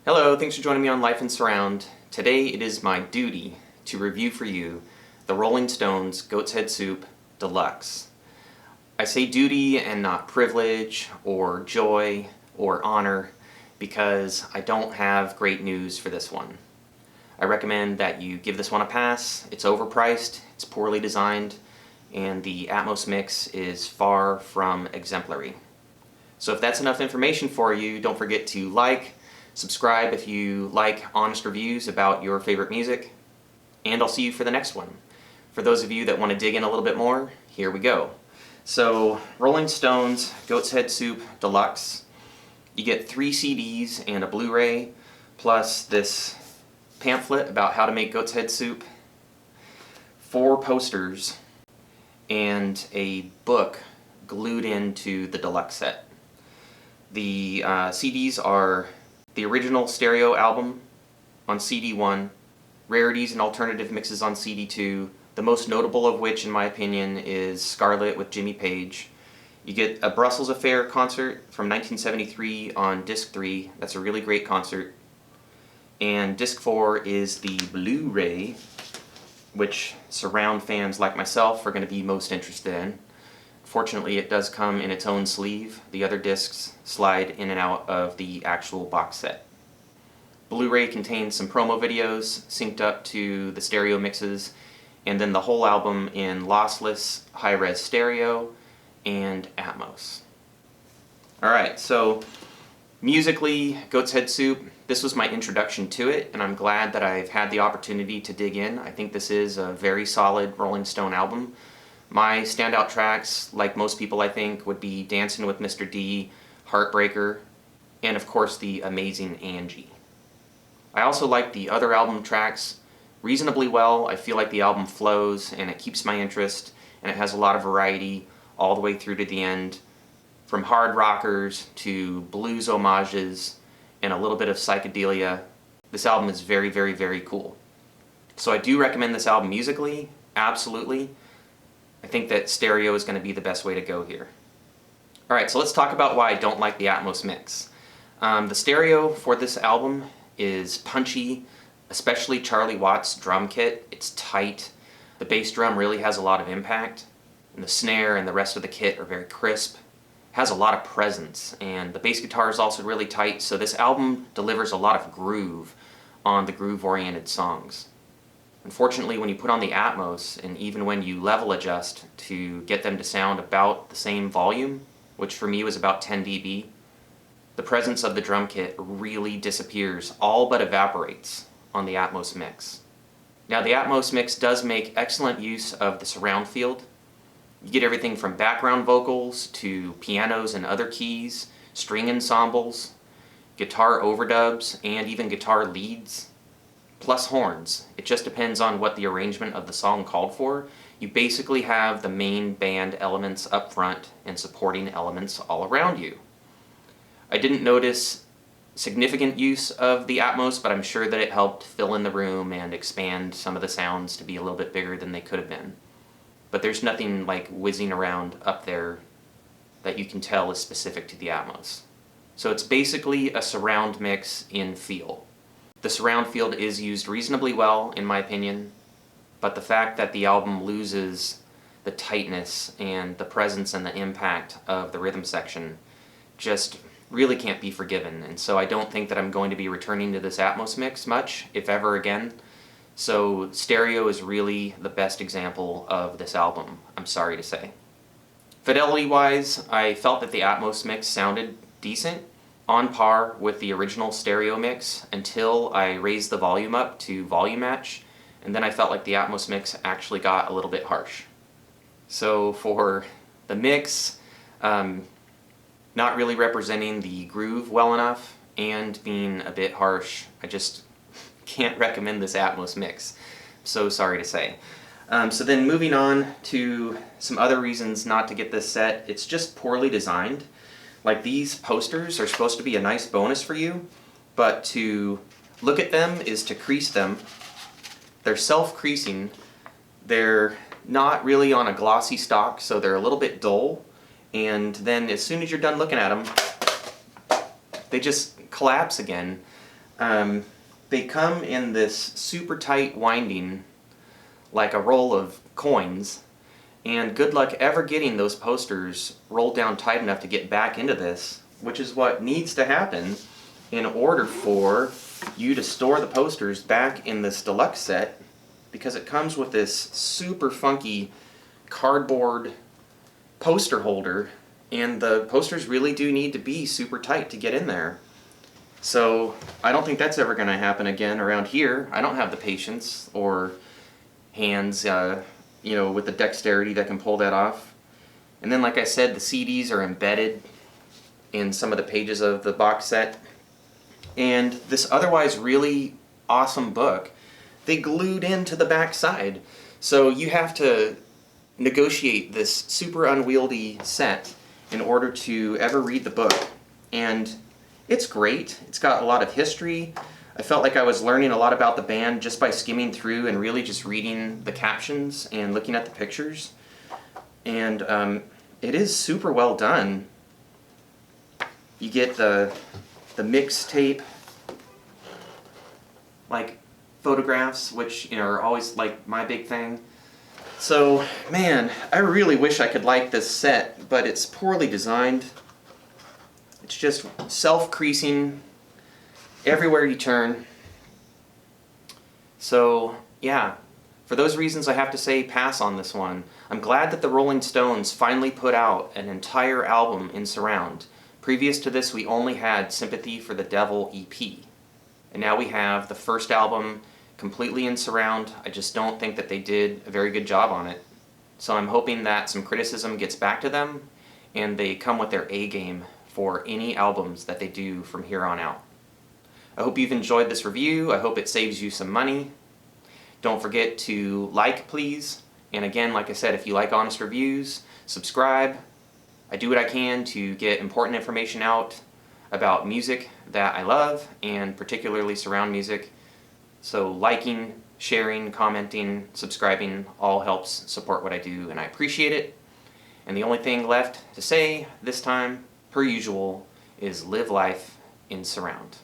Hello, thanks for joining me on Life in Surround. Today it is my duty to review for you the Rolling Stones Goat's Head Soup Deluxe. I say duty and not privilege or joy or honor because I don't have great news for this one. I recommend that you give this one a pass. It's overpriced, it's poorly designed, and the Atmos mix is far from exemplary. So if that's enough information for you, don't forget to like, subscribe if you like honest reviews about your favorite music, and I'll see you for the next one. For those of you that want to dig in a little bit more, here we go. So, Rolling Stones Goat's Head Soup Deluxe. You get 3 CDs and a Blu-ray, plus this pamphlet about how to make goat's head soup, 4 posters, and a book glued into the deluxe set. The CDs are the original stereo album on CD 1, rarities and alternative mixes on CD 2, the most notable of which, in my opinion, is Scarlet with Jimmy Page. You get a Brussels Affair concert from 1973 on disc 3. That's a really great concert. And disc 4 is the Blu-ray, which surround fans like myself are going to be most interested in. Fortunately, it does come in its own sleeve. The other discs slide in and out of the actual box set. Blu-ray contains some promo videos synced up to the stereo mixes, and then the whole album in lossless, high-res stereo, and Atmos. Alright, so musically, Goat's Head Soup, this was my introduction to it, and I'm glad that I've had the opportunity to dig in. I think this is a very solid Rolling Stone album. My standout tracks, like most people I think, would be Dancin' with Mr. D, Heartbreaker, and of course the amazing Angie. I also like the other album tracks reasonably well. I feel like the album flows and it keeps my interest, and it has a lot of variety all the way through to the end, from hard rockers to blues homages and a little bit of psychedelia. This album is very, very, very cool. So I do recommend this album musically, absolutely. I think that stereo is going to be the best way to go here. Alright, so let's talk about why I don't like the Atmos mix. The stereo for this album is punchy, especially Charlie Watts' drum kit. It's tight. The bass drum really has a lot of impact, and the snare and the rest of the kit are very crisp. It has a lot of presence, and the bass guitar is also really tight, so this album delivers a lot of groove on the groove-oriented songs. Unfortunately, when you put on the Atmos, and even when you level adjust to get them to sound about the same volume, which for me was about 10 dB, the presence of the drum kit really disappears, all but evaporates on the Atmos mix. Now, the Atmos mix does make excellent use of the surround field. You get everything from background vocals to pianos and other keys, string ensembles, guitar overdubs, and even guitar leads, plus horns. It just depends on what the arrangement of the song called for. You basically have the main band elements up front and supporting elements all around you. I didn't notice significant use of the Atmos, but I'm sure that it helped fill in the room and expand some of the sounds to be a little bit bigger than they could have been. But there's nothing like whizzing around up there that you can tell is specific to the Atmos. So it's basically a surround mix in feel. The surround field is used reasonably well, in my opinion, but the fact that the album loses the tightness and the presence and the impact of the rhythm section just really can't be forgiven, and so I don't think that I'm going to be returning to this Atmos mix much, if ever again. So stereo is really the best example of this album, I'm sorry to say. Fidelity-wise, I felt that the Atmos mix sounded decent, on par with the original stereo mix, until I raised the volume up to volume match, and then I felt like the Atmos mix actually got a little bit harsh. So for the mix, not really representing the groove well enough, and being a bit harsh, I just can't recommend this Atmos mix. So sorry to say. So then moving on to some other reasons not to get this set, it's just poorly designed. Like, these posters are supposed to be a nice bonus for you, but to look at them is to crease them. They're self-creasing. They're not really on a glossy stock, so they're a little bit dull. And then as soon as you're done looking at them, they just collapse again. They come in this super tight winding, like a roll of coins, and good luck ever getting those posters rolled down tight enough to get back into this, which is what needs to happen in order for you to store the posters back in this deluxe set, because it comes with this super funky cardboard poster holder, and the posters really do need to be super tight to get in there. So I don't think that's ever going to happen again around here. I don't have the patience or hands, with the dexterity that can pull that off. And then, like I said, the CDs are embedded in some of the pages of the box set. And this otherwise really awesome book, they glued into the back side. So you have to negotiate this super unwieldy set in order to ever read the book. And it's great. It's got a lot of history. I felt like I was learning a lot about the band just by skimming through and really just reading the captions and looking at the pictures. And it is super well done. You get the mixtape like photographs, which are always like my big thing. So man, I really wish I could like this set, but it's poorly designed. It's just self-creasing everywhere you turn. So yeah, for those reasons I have to say pass on this one. I'm glad that the Rolling Stones finally put out an entire album in surround. Previous to this we only had Sympathy for the Devil EP. And now we have the first album completely in surround. I just don't think that they did a very good job on it. So I'm hoping that some criticism gets back to them and they come with their A game for any albums that they do from here on out. I hope you've enjoyed this review. I hope it saves you some money. Don't forget to like, please. And again, like I said, if you like honest reviews, subscribe. I do what I can to get important information out about music that I love, and particularly surround music. So liking, sharing, commenting, subscribing all helps support what I do, and I appreciate it. And the only thing left to say this time, per usual, is live life in surround.